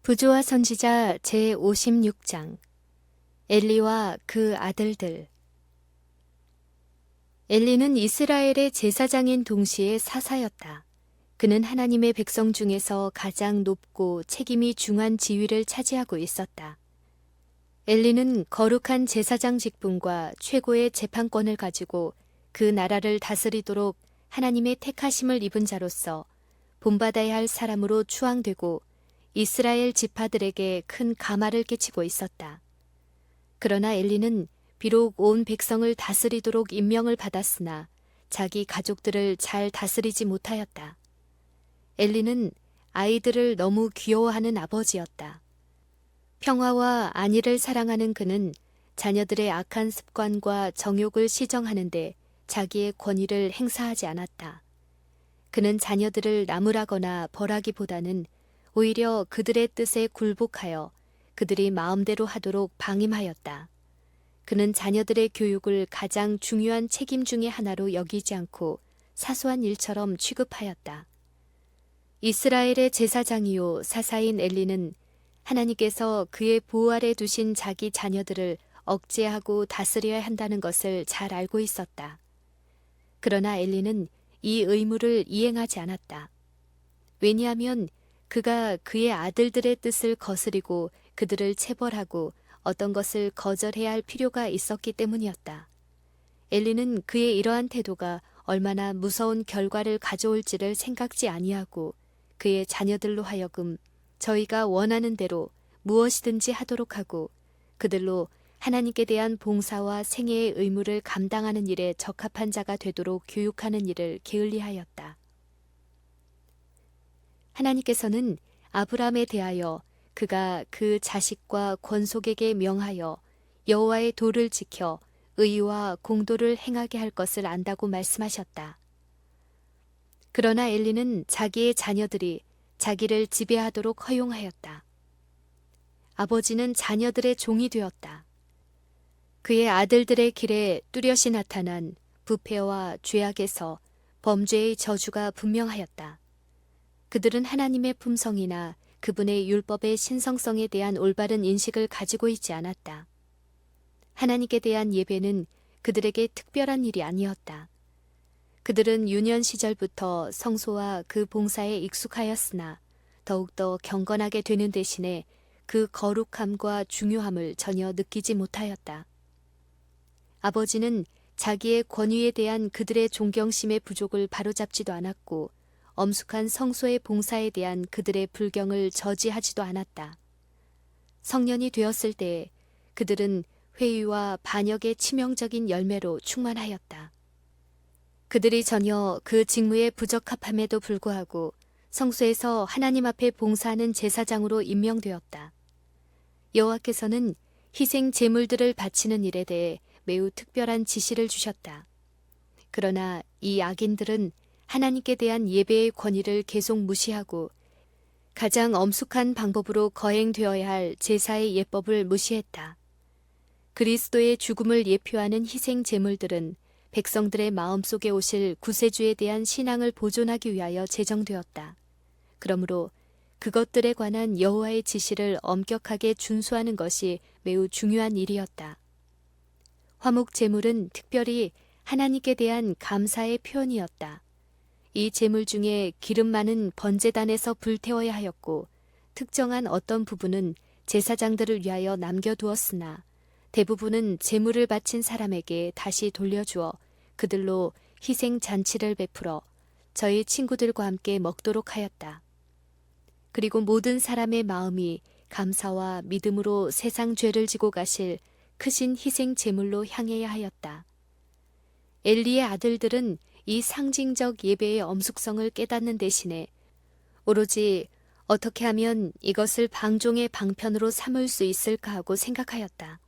부조와 선지자 제56장 엘리와 그 아들들. 엘리는 이스라엘의 제사장인 동시에 사사였다. 그는 하나님의 백성 중에서 가장 높고 책임이 중한 지위를 차지하고 있었다. 엘리는 거룩한 제사장 직분과 최고의 재판권을 가지고 그 나라를 다스리도록 하나님의 택하심을 입은 자로서 본받아야 할 사람으로 추앙되고 이스라엘 지파들에게 큰 가마를 끼치고 있었다. 그러나 엘리는 비록 온 백성을 다스리도록 임명을 받았으나 자기 가족들을 잘 다스리지 못하였다. 엘리는 아이들을 너무 귀여워하는 아버지였다. 평화와 안위를 사랑하는 그는 자녀들의 악한 습관과 정욕을 시정하는데 자기의 권위를 행사하지 않았다. 그는 자녀들을 나무라거나 벌하기보다는 오히려 그들의 뜻에 굴복하여 그들이 마음대로 하도록 방임하였다. 그는 자녀들의 교육을 가장 중요한 책임 중의 하나로 여기지 않고 사소한 일처럼 취급하였다. 이스라엘의 제사장이요 사사인 엘리는 하나님께서 그의 보호 아래 두신 자기 자녀들을 억제하고 다스려야 한다는 것을 잘 알고 있었다. 그러나 엘리는 이 의무를 이행하지 않았다. 왜냐하면 그가 그의 아들들의 뜻을 거스리고 그들을 체벌하고 어떤 것을 거절해야 할 필요가 있었기 때문이었다. 엘리는 그의 이러한 태도가 얼마나 무서운 결과를 가져올지를 생각지 아니하고 그의 자녀들로 하여금 저희가 원하는 대로 무엇이든지 하도록 하고 그들로 하나님께 대한 봉사와 생애의 의무를 감당하는 일에 적합한 자가 되도록 교육하는 일을 게을리하였다. 하나님께서는 아브라함에 대하여 그가 그 자식과 권속에게 명하여 여호와의 도를 지켜 의와 공도를 행하게 할 것을 안다고 말씀하셨다. 그러나 엘리는 자기의 자녀들이 자기를 지배하도록 허용하였다. 아버지는 자녀들의 종이 되었다. 그의 아들들의 길에 뚜렷이 나타난 부패와 죄악에서 범죄의 저주가 분명하였다. 그들은 하나님의 품성이나 그분의 율법의 신성성에 대한 올바른 인식을 가지고 있지 않았다. 하나님께 대한 예배는 그들에게 특별한 일이 아니었다. 그들은 유년 시절부터 성소와 그 봉사에 익숙하였으나 더욱더 경건하게 되는 대신에 그 거룩함과 중요함을 전혀 느끼지 못하였다. 아버지는 자기의 권위에 대한 그들의 존경심의 부족을 바로잡지도 않았고 엄숙한 성소의 봉사에 대한 그들의 불경을 저지하지도 않았다. 성년이 되었을 때 그들은 회의와 반역의 치명적인 열매로 충만하였다. 그들이 전혀 그 직무에 부적합함에도 불구하고 성소에서 하나님 앞에 봉사하는 제사장으로 임명되었다. 여호와께서는 희생 제물들을 바치는 일에 대해 매우 특별한 지시를 주셨다. 그러나 이 악인들은 하나님께 대한 예배의 권위를 계속 무시하고 가장 엄숙한 방법으로 거행되어야 할 제사의 예법을 무시했다. 그리스도의 죽음을 예표하는 희생 제물들은 백성들의 마음속에 오실 구세주에 대한 신앙을 보존하기 위하여 제정되었다. 그러므로 그것들에 관한 여호와의 지시를 엄격하게 준수하는 것이 매우 중요한 일이었다. 화목 제물은 특별히 하나님께 대한 감사의 표현이었다. 이 제물 중에 기름 많은 번제단에서 불태워야 하였고 특정한 어떤 부분은 제사장들을 위하여 남겨두었으나 대부분은 제물을 바친 사람에게 다시 돌려주어 그들로 희생 잔치를 베풀어 저희 친구들과 함께 먹도록 하였다. 그리고 모든 사람의 마음이 감사와 믿음으로 세상 죄를 지고 가실 크신 희생 제물로 향해야 하였다. 엘리의 아들들은 이 상징적 예배의 엄숙성을 깨닫는 대신에 오로지 어떻게 하면 이것을 방종의 방편으로 삼을 수 있을까 하고 생각하였다.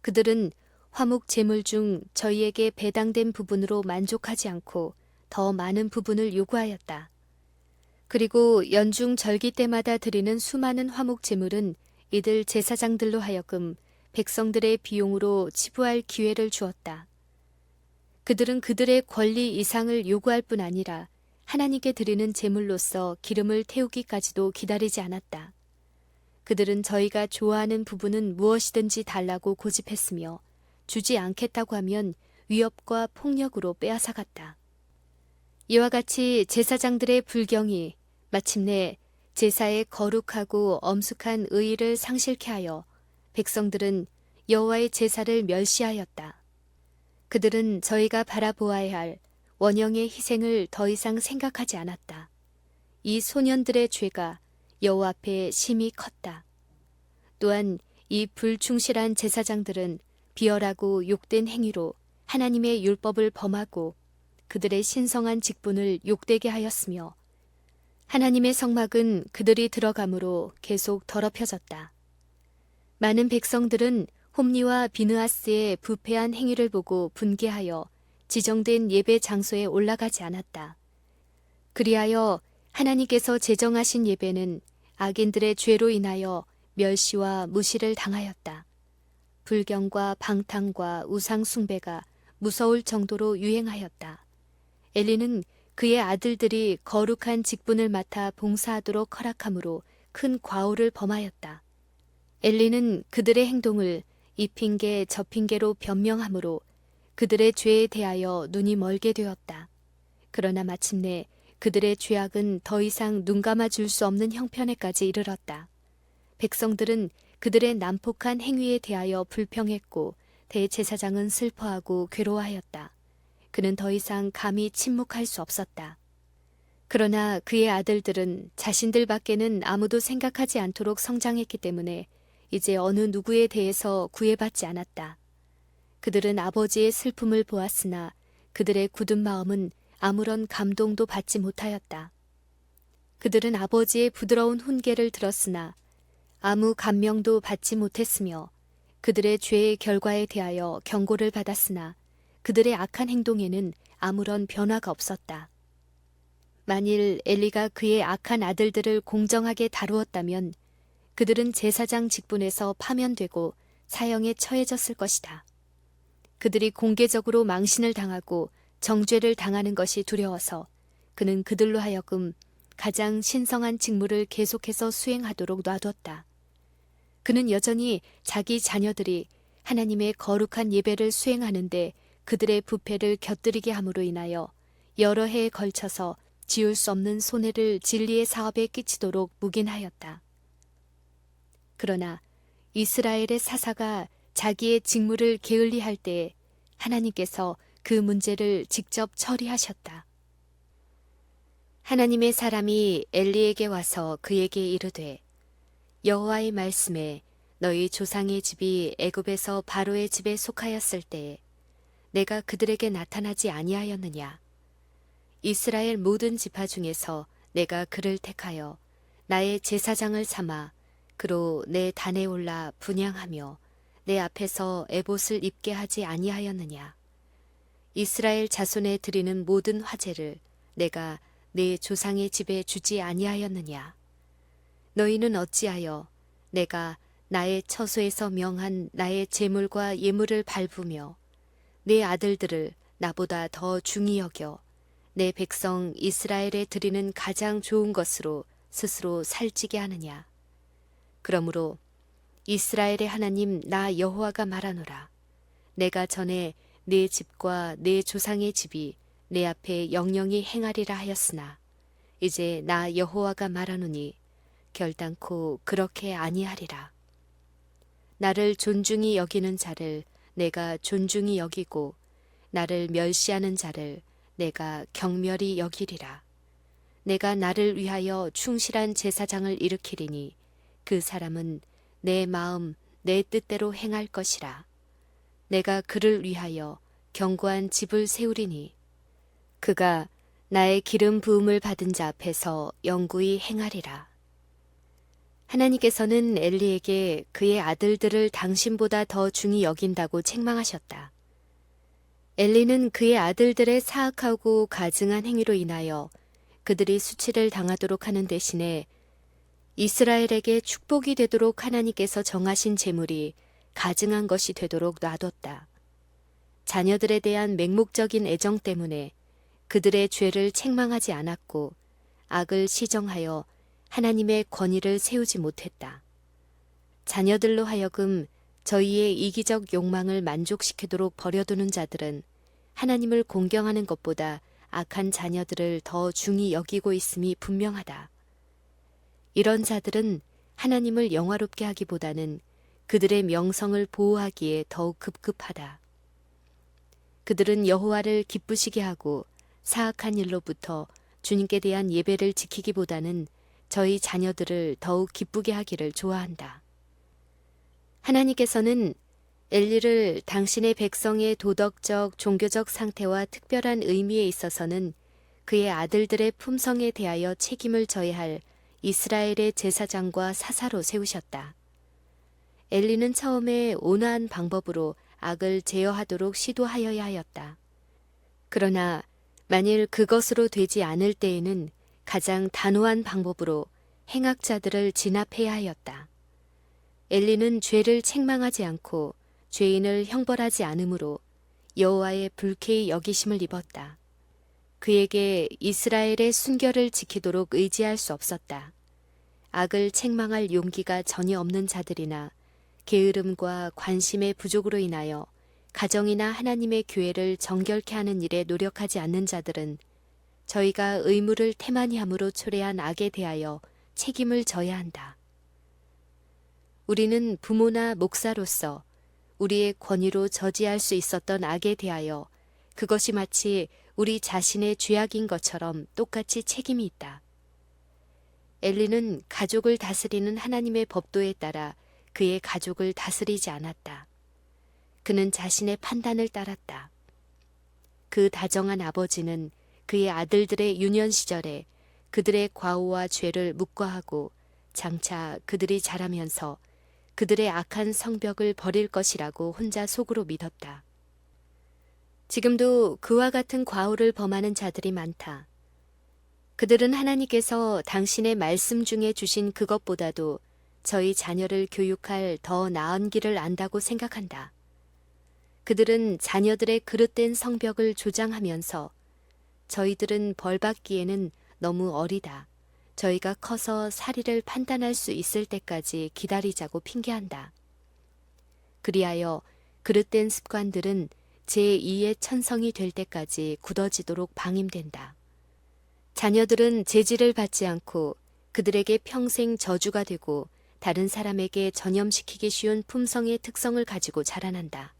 그들은 화목 제물 중 저희에게 배당된 부분으로 만족하지 않고 더 많은 부분을 요구하였다. 그리고 연중 절기 때마다 드리는 수많은 화목 제물은 이들 제사장들로 하여금 백성들의 비용으로 치부할 기회를 주었다. 그들은 그들의 권리 이상을 요구할 뿐 아니라 하나님께 드리는 제물로서 기름을 태우기까지도 기다리지 않았다. 그들은 저희가 좋아하는 부분은 무엇이든지 달라고 고집했으며 주지 않겠다고 하면 위협과 폭력으로 빼앗아갔다. 이와 같이 제사장들의 불경이 마침내 제사의 거룩하고 엄숙한 의의를 상실케 하여 백성들은 여호와의 제사를 멸시하였다. 그들은 저희가 바라보아야 할 원형의 희생을 더 이상 생각하지 않았다. 이 소년들의 죄가 여호와 앞에 심히 컸다. 또한 이 불충실한 제사장들은 비열하고 욕된 행위로 하나님의 율법을 범하고 그들의 신성한 직분을 욕되게 하였으며 하나님의 성막은 그들이 들어감으로 계속 더럽혀졌다. 많은 백성들은 홈리와 비느하스의 부패한 행위를 보고 분개하여 지정된 예배 장소에 올라가지 않았다. 그리하여 하나님께서 제정하신 예배는 악인들의 죄로 인하여 멸시와 무시를 당하였다. 불경과 방탕과 우상 숭배가 무서울 정도로 유행하였다. 엘리는 그의 아들들이 거룩한 직분을 맡아 봉사하도록 허락함으로 큰 과오를 범하였다. 엘리는 그들의 행동을 이 핑계 저 핑계로 변명하므로 그들의 죄에 대하여 눈이 멀게 되었다. 그러나 마침내 그들의 죄악은 더 이상 눈 감아 줄 수 없는 형편에까지 이르렀다. 백성들은 그들의 난폭한 행위에 대하여 불평했고 대제사장은 슬퍼하고 괴로워하였다. 그는 더 이상 감히 침묵할 수 없었다. 그러나 그의 아들들은 자신들밖에는 아무도 생각하지 않도록 성장했기 때문에 이제 어느 누구에 대해서 구애받지 않았다. 그들은 아버지의 슬픔을 보았으나 그들의 굳은 마음은 아무런 감동도 받지 못하였다. 그들은 아버지의 부드러운 훈계를 들었으나 아무 감명도 받지 못했으며 그들의 죄의 결과에 대하여 경고를 받았으나 그들의 악한 행동에는 아무런 변화가 없었다. 만일 엘리가 그의 악한 아들들을 공정하게 다루었다면 그들은 제사장 직분에서 파면되고 사형에 처해졌을 것이다. 그들이 공개적으로 망신을 당하고 정죄를 당하는 것이 두려워서 그는 그들로 하여금 가장 신성한 직무를 계속해서 수행하도록 놔뒀다. 그는 여전히 자기 자녀들이 하나님의 거룩한 예배를 수행하는데 그들의 부패를 곁들이게 함으로 인하여 여러 해에 걸쳐서 지울 수 없는 손해를 진리의 사업에 끼치도록 묵인하였다. 그러나 이스라엘의 사사가 자기의 직무를 게을리할 때에 하나님께서 그 문제를 직접 처리하셨다. 하나님의 사람이 엘리에게 와서 그에게 이르되 여호와의 말씀에 너희 조상의 집이 애굽에서 바로의 집에 속하였을 때에 내가 그들에게 나타나지 아니하였느냐. 이스라엘 모든 지파 중에서 내가 그를 택하여 나의 제사장을 삼아 그로 내 단에 올라 분향하며 내 앞에서 에봇을 입게 하지 아니하였느냐. 이스라엘 자손에 드리는 모든 화제를 내가 내 조상의 집에 주지 아니하였느냐. 너희는 어찌하여 내가 나의 처소에서 명한 나의 제물과 예물을 밟으며 내 아들들을 나보다 더 중히 여겨 내 백성 이스라엘에 드리는 가장 좋은 것으로 스스로 살찌게 하느냐. 그러므로 이스라엘의 하나님 나 여호와가 말하노라. 내가 전에 내 집과 내 조상의 집이 내 앞에 영영히 행하리라 하였으나 이제 나 여호와가 말하노니 결단코 그렇게 아니하리라. 나를 존중히 여기는 자를 내가 존중히 여기고 나를 멸시하는 자를 내가 경멸히 여기리라. 내가 나를 위하여 충실한 제사장을 일으키리니 그 사람은 내 마음 내 뜻대로 행할 것이라. 내가 그를 위하여 견고한 집을 세우리니 그가 나의 기름 부음을 받은 자 앞에서 영구히 행하리라. 하나님께서는 엘리에게 그의 아들들을 당신보다 더 중히 여긴다고 책망하셨다. 엘리는 그의 아들들의 사악하고 가증한 행위로 인하여 그들이 수치를 당하도록 하는 대신에 이스라엘에게 축복이 되도록 하나님께서 정하신 제물이 가증한 것이 되도록 놔뒀다. 자녀들에 대한 맹목적인 애정 때문에 그들의 죄를 책망하지 않았고 악을 시정하여 하나님의 권위를 세우지 못했다. 자녀들로 하여금 저희의 이기적 욕망을 만족시키도록 버려두는 자들은 하나님을 공경하는 것보다 악한 자녀들을 더 중히 여기고 있음이 분명하다. 이런 자들은 하나님을 영화롭게 하기보다는 그들의 명성을 보호하기에 더욱 급급하다. 그들은 여호와를 기쁘시게 하고 사악한 일로부터 주님께 대한 예배를 지키기보다는 저희 자녀들을 더욱 기쁘게 하기를 좋아한다. 하나님께서는 엘리를 당신의 백성의 도덕적, 종교적 상태와 특별한 의미에 있어서는 그의 아들들의 품성에 대하여 책임을 져야 할 이스라엘의 제사장과 사사로 세우셨다. 엘리는 처음에 온화한 방법으로 악을 제어하도록 시도하여야 하였다. 그러나 만일 그것으로 되지 않을 때에는 가장 단호한 방법으로 행악자들을 진압해야 하였다. 엘리는 죄를 책망하지 않고 죄인을 형벌하지 않으므로 여호와의 불쾌히 여기심을 입었다. 그에게 이스라엘의 순결을 지키도록 의지할 수 없었다. 악을 책망할 용기가 전혀 없는 자들이나 게으름과 관심의 부족으로 인하여 가정이나 하나님의 교회를 정결케 하는 일에 노력하지 않는 자들은 저희가 의무를 태만히 함으로 초래한 악에 대하여 책임을 져야 한다. 우리는 부모나 목사로서 우리의 권위로 저지할 수 있었던 악에 대하여 그것이 마치 우리 자신의 죄악인 것처럼 똑같이 책임이 있다. 엘리는 가족을 다스리는 하나님의 법도에 따라 그의 가족을 다스리지 않았다. 그는 자신의 판단을 따랐다. 그 다정한 아버지는 그의 아들들의 유년 시절에 그들의 과오와 죄를 묵과하고 장차 그들이 자라면서 그들의 악한 성벽을 버릴 것이라고 혼자 속으로 믿었다. 지금도 그와 같은 과오를 범하는 자들이 많다. 그들은 하나님께서 당신의 말씀 중에 주신 그것보다도 저희 자녀를 교육할 더 나은 길을 안다고 생각한다. 그들은 자녀들의 그릇된 성벽을 조장하면서 저희들은 벌받기에는 너무 어리다. 저희가 커서 사리를 판단할 수 있을 때까지 기다리자고 핑계한다. 그리하여 그릇된 습관들은 제2의 천성이 될 때까지 굳어지도록 방임된다. 자녀들은 제지를 받지 않고 그들에게 평생 저주가 되고 다른 사람에게 전염시키기 쉬운 품성의 특성을 가지고 자라난다.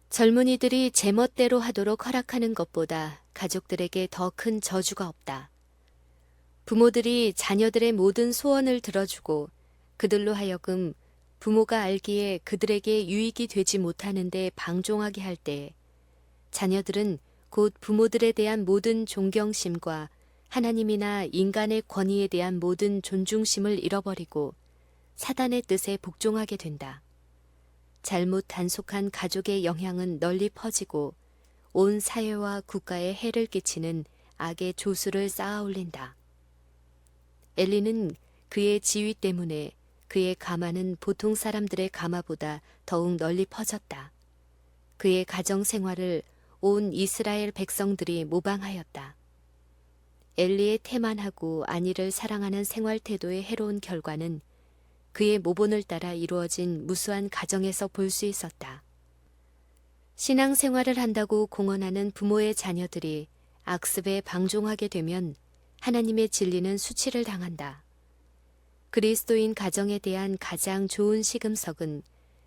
젊은이들이 제멋대로 하도록 허락하는 것보다 가족들에게 더 큰 저주가 없다. 부모들이 자녀들의 모든 소원을 들어주고 그들로 하여금 부모가 알기에 그들에게 유익이 되지 못하는데 방종하게 할 때 자녀들은 곧 부모들에 대한 모든 존경심과 하나님이나 인간의 권위에 대한 모든 존중심을 잃어버리고 사단의 뜻에 복종하게 된다. 잘못 단속한 가족의 영향은 널리 퍼지고 온 사회와 국가에 해를 끼치는 악의 조수를 쌓아 올린다. 엘리는 그의 지위 때문에 그의 가마는 보통 사람들의 가마보다 더욱 널리 퍼졌다. 그의 가정 생활을 온 이스라엘 백성들이 모방하였다. 엘리의 태만하고 안위를 사랑하는 생활 태도의 해로운 결과는 그의 모본을 따라 이루어진 무수한 가정에서 볼 수 있었다. 신앙생활을 한다고 공언하는 부모의 자녀들이 악습에 방종하게 되면 하나님의 진리는 수치를 당한다. 그리스도인 가정에 대한 가장 좋은 시금석은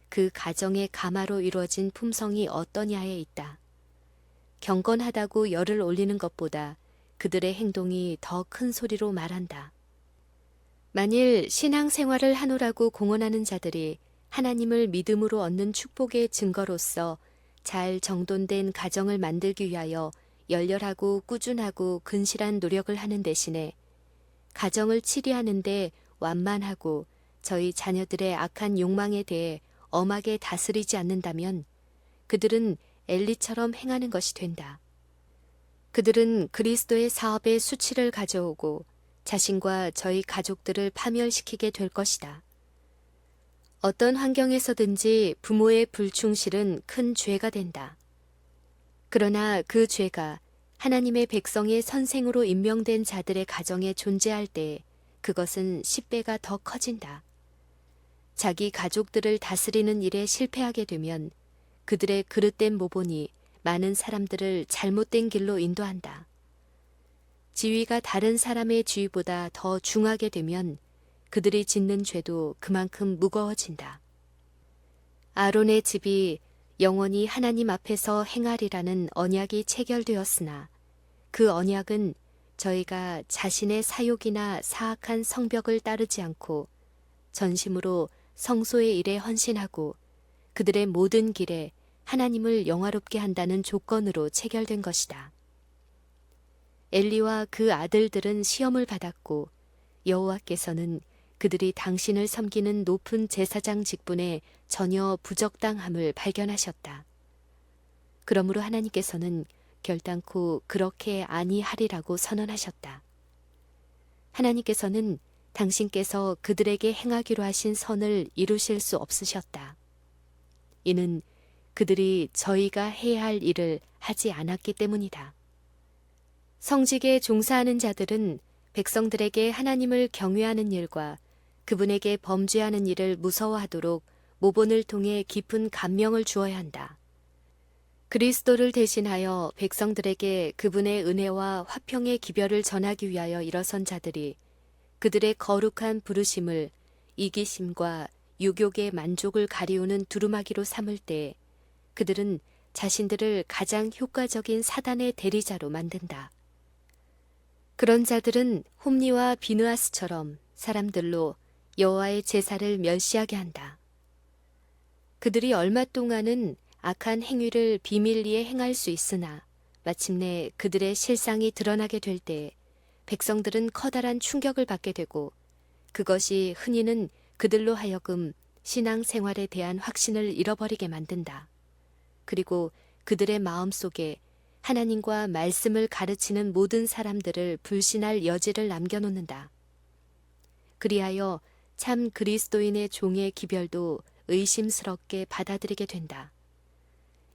그 가정의 가마로 이루어진 품성이 어떠냐에 있다. 경건하다고 열을 올리는 것보다 그들의 행동이 더 큰 소리로 말한다. 만일 신앙생활을 하노라고 공언하는 자들이 하나님을 믿음으로 얻는 축복의 증거로서 잘 정돈된 가정을 만들기 위하여 열렬하고 꾸준하고 근실한 노력을 하는 대신에 가정을 치리하는데 완만하고 저희 자녀들의 악한 욕망에 대해 엄하게 다스리지 않는다면 그들은 엘리처럼 행하는 것이 된다. 그들은 그리스도의 사업에 수치를 가져오고 자신과 저희 가족들을 파멸시키게 될 것이다. 어떤 환경에서든지 부모의 불충실은 큰 죄가 된다. 그러나 그 죄가 하나님의 백성의 선생으로 임명된 자들의 가정에 존재할 때 그것은 10배가 더 커진다. 자기 가족들을 다스리는 일에 실패하게 되면 그들의 그릇된 모본이 많은 사람들을 잘못된 길로 인도한다. 지위가 다른 사람의 지위보다 더 중하게 되면 그들이 짓는 죄도 그만큼 무거워진다. 아론의 집이 영원히 하나님 앞에서 행하리라는 언약이 체결되었으나 그 언약은 저희가 자신의 사욕이나 사악한 성벽을 따르지 않고 전심으로 성소의 일에 헌신하고 그들의 모든 길에 하나님을 영화롭게 한다는 조건으로 체결된 것이다. 엘리와 그 아들들은 시험을 받았고 여호와께서는 그들이 당신을 섬기는 높은 제사장 직분에 전혀 부적당함을 발견하셨다. 그러므로 하나님께서는 결단코 그렇게 아니하리라고 선언하셨다. 하나님께서는 당신께서 그들에게 행하기로 하신 선을 이루실 수 없으셨다. 이는 그들이 저희가 해야 할 일을 하지 않았기 때문이다. 성직에 종사하는 자들은 백성들에게 하나님을 경외하는 일과 그분에게 범죄하는 일을 무서워하도록 모본을 통해 깊은 감명을 주어야 한다. 그리스도를 대신하여 백성들에게 그분의 은혜와 화평의 기별을 전하기 위하여 일어선 자들이 그들의 거룩한 부르심을 이기심과 유욕의 만족을 가리우는 두루마기로 삼을 때 그들은 자신들을 가장 효과적인 사단의 대리자로 만든다. 그런 자들은 홈리와 비느하스처럼 사람들로 여호와의 제사를 멸시하게 한다. 그들이 얼마 동안은 악한 행위를 비밀리에 행할 수 있으나 마침내 그들의 실상이 드러나게 될 때 백성들은 커다란 충격을 받게 되고 그것이 흔히는 그들로 하여금 신앙생활에 대한 확신을 잃어버리게 만든다. 그리고 그들의 마음속에 하나님과 말씀을 가르치는 모든 사람들을 불신할 여지를 남겨놓는다. 그리하여 참 그리스도인의 종의 기별도 의심스럽게 받아들이게 된다.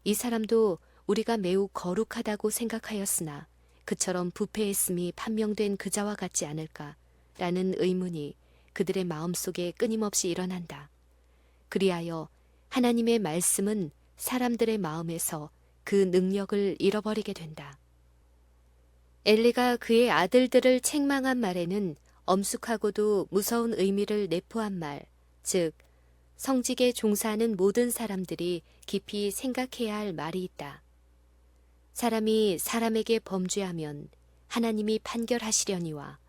이 사람도 우리가 매우 거룩하다고 생각하였으나 그처럼 부패했음이 판명된 그자와 같지 않을까라는 의문이 그들의 마음속에 끊임없이 일어난다. 그리하여 하나님의 말씀은 사람들의 마음에서 그 능력을 잃어버리게 된다. 엘리가 그의 아들들을 책망한 말에는 엄숙하고도 무서운 의미를 내포한 말, 즉 성직에 종사하는 모든 사람들이 깊이 생각해야 할 말이 있다. 사람이 사람에게 범죄하면 하나님이 판결하시려니와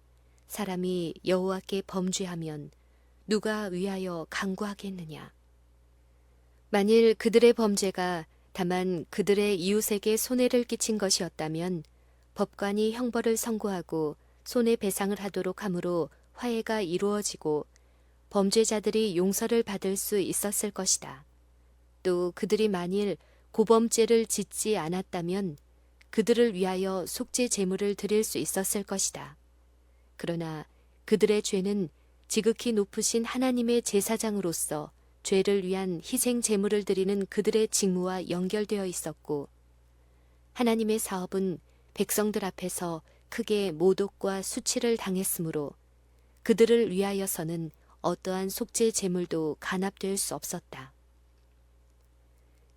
사람이 여호와께 범죄하면 누가 위하여 간구하겠느냐. 만일 그들의 범죄가 다만 그들의 이웃에게 손해를 끼친 것이었다면 법관이 형벌을 선고하고 손해배상을 하도록 하므로 화해가 이루어지고 범죄자들이 용서를 받을 수 있었을 것이다. 또 그들이 만일 고범죄를 짓지 않았다면 그들을 위하여 속죄 제물을 드릴 수 있었을 것이다. 그러나 그들의 죄는 지극히 높으신 하나님의 제사장으로서 죄를 위한 희생 제물을 드리는 그들의 직무와 연결되어 있었고 하나님의 사업은 백성들 앞에서 크게 모독과 수치를 당했으므로 그들을 위하여서는 어떠한 속죄 제물도 간합될 수 없었다.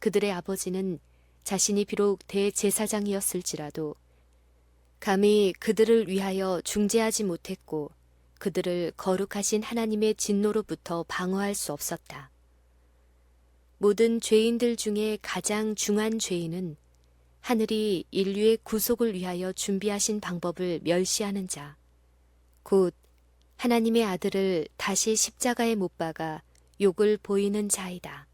그들의 아버지는 자신이 비록 대제사장이었을지라도 감히 그들을 위하여 중재하지 못했고 그들을 거룩하신 하나님의 진노로부터 방어할 수 없었다. 모든 죄인들 중에 가장 중한 죄인은 하늘이 인류의 구속을 위하여 준비하신 방법을 멸시하는 자, 곧 하나님의 아들을 다시 십자가에 못 박아 욕을 보이는 자이다.